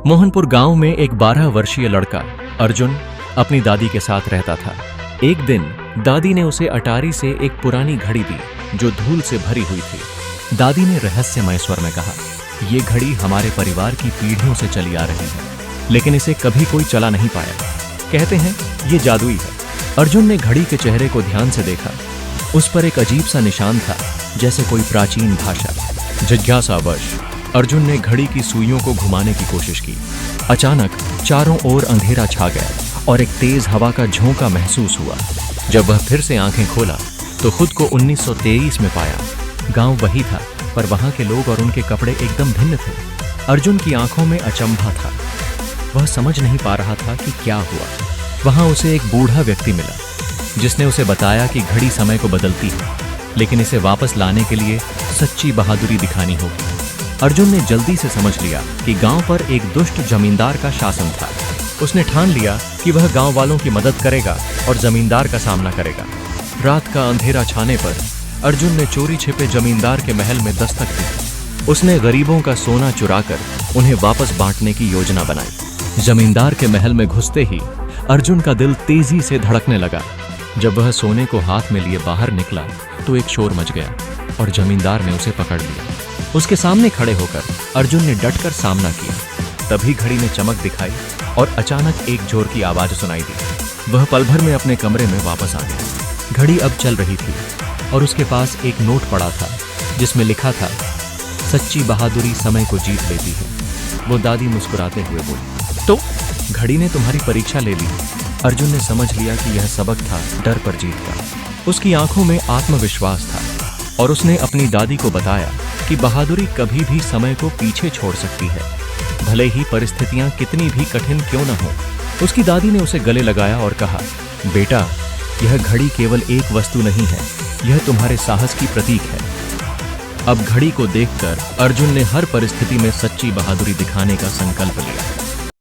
मोहनपुर गांव में एक 12 वर्षीय लड़का अर्जुन अपनी दादी के साथ रहता था। एक दिन दादी ने उसे अटारी से एक पुरानी घड़ी दी जो धूल से भरी हुई थी। दादी ने रहस्यमय स्वर में कहा, ये घड़ी हमारे परिवार की पीढ़ियों से चली आ रही है, लेकिन इसे कभी कोई चला नहीं पाया। कहते हैं ये जादुई है। अर्जुन ने घड़ी के चेहरे को ध्यान से देखा। उस पर एक अजीब सा निशान था, जैसे कोई प्राचीन भाषा। जिज्ञासावश अर्जुन ने घड़ी की सुइयों को घुमाने की कोशिश की। अचानक चारों ओर अंधेरा छा गया और एक तेज हवा का झोंका महसूस हुआ। जब वह फिर से आंखें खोला तो खुद को 1923 में पाया। गांव वही था, पर वहां के लोग और उनके कपड़े एकदम भिन्न थे। अर्जुन की आंखों में अचंभा था। वह समझ नहीं पा रहा था कि क्या हुआ। वहां उसे एक बूढ़ा व्यक्ति मिला, जिसने उसे बताया कि घड़ी समय को बदलती है, लेकिन इसे वापस लाने के लिए सच्ची बहादुरी दिखानी होगी। अर्जुन ने जल्दी से समझ लिया कि गांव पर एक दुष्ट जमींदार का शासन था। उसने ठान लिया कि वह गांव वालों की मदद करेगा और जमींदार का सामना करेगा। रात का अंधेरा छाने पर अर्जुन ने चोरी छिपे जमींदार के महल में दस्तक दी। उसने गरीबों का सोना चुराकर उन्हें वापस बांटने की योजना बनाई। जमींदार के महल में घुसते ही अर्जुन का दिल तेजी से धड़कने लगा। जब वह सोने को हाथ में लिए बाहर निकला तो एक शोर मच गया और जमींदार ने उसे पकड़ लिया। उसके सामने खड़े होकर अर्जुन ने डटकर सामना किया। तभी घड़ी ने चमक दिखाई और अचानक एक जोर की आवाज सुनाई दी। वह पल भर में अपने कमरे में वापस आ गया। घड़ी अब चल रही थी और उसके पास एक नोट पड़ा था, जिसमें लिखा था, सच्ची बहादुरी समय को जीत लेती है। वो दादी मुस्कुराते हुए बोली, तो घड़ी ने तुम्हारी परीक्षा ले ली। अर्जुन ने समझ लिया कि यह सबक था डर पर जीत का। उसकी आंखों में आत्मविश्वास था और उसने अपनी दादी को बताया कि बहादुरी कभी भी समय को पीछे छोड़ सकती है, भले ही परिस्थितियां कितनी भी कठिन क्यों न हो। उसकी दादी ने उसे गले लगाया और कहा, बेटा, यह घड़ी केवल एक वस्तु नहीं है, यह तुम्हारे साहस की प्रतीक है। अब घड़ी को देखकर अर्जुन ने हर परिस्थिति में सच्ची बहादुरी दिखाने का संकल्प लिया।